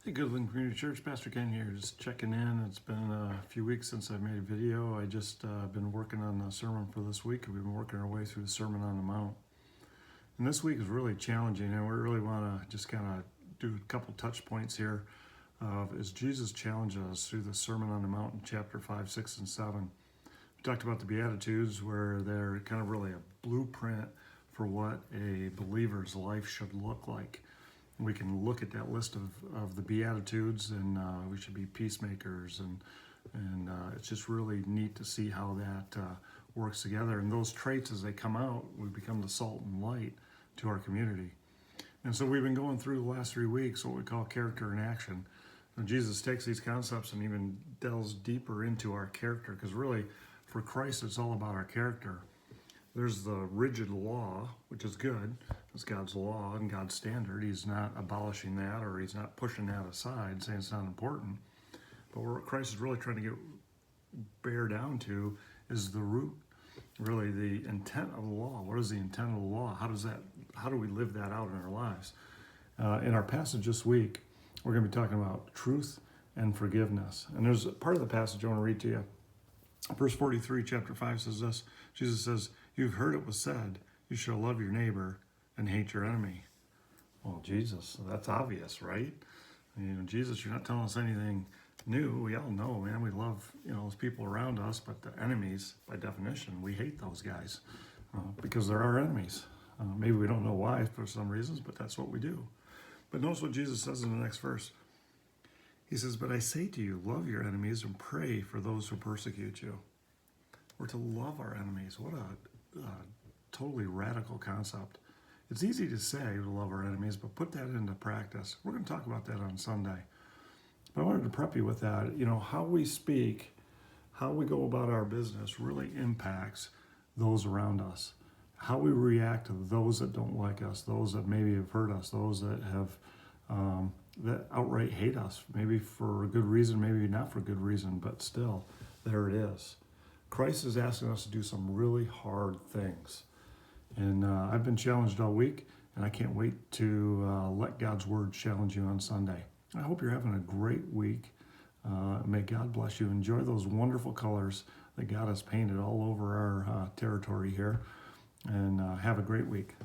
Hey, Goodland Community Church, Pastor Ken here, just checking in. It's been a few weeks since I've made a video. I just been working on the sermon for this week. We've been working our way through the Sermon on the Mount. And this week is really challenging, and we really want to just kind of do a couple touch points here as Jesus challenges us through the Sermon on the Mount in chapter 5, 6, and 7. We talked about the Beatitudes, where they're kind of really a blueprint for what a believer's life should look like. We can look at that list of the Beatitudes, and we should be peacemakers, and it's just really neat to see how that works together. And those traits, as they come out, we become the salt and light to our community. And so we've been going through the last 3 weeks what we call character in action. And Jesus takes these concepts and even delves deeper into our character, because really, for Christ, it's all about our character. There's the rigid law, which is good. It's God's law and God's standard. He's not abolishing that, or he's not pushing that aside, saying it's not important. But what Christ is really trying to bear down to is the root, really the intent of the law. What is the intent of the law? How do we live that out in our lives? In our passage this week, we're going to be talking about truth and forgiveness. And there's a part of the passage I want to read to you. Verse 43, chapter 5 says this. Jesus says, "You've heard it was said, you shall love your neighbor and hate your enemy." Well, Jesus, that's obvious, right? Jesus, you're not telling us anything new. We all know, man, we love, those people around us, but the enemies, by definition, we hate those guys because they're our enemies. Maybe we don't know why for some reasons, but that's what we do. But notice what Jesus says in the next verse. He says, "But I say to you, love your enemies and pray for those who persecute you." We're to love our enemies. What a totally radical concept. It's easy to say to love our enemies, but put that into practice. We're going to talk about that on Sunday. But I wanted to prep you with that. How we speak, how we go about our business really impacts those around us. How we react to those that don't like us, those that maybe have hurt us, those that have that outright hate us, maybe for a good reason, maybe not for good reason, but still, there it is. Christ is asking us to do some really hard things. And I've been challenged all week, and I can't wait to let God's word challenge you on Sunday. I hope you're having a great week. May God bless you. Enjoy those wonderful colors that God has painted all over our territory here, and have a great week.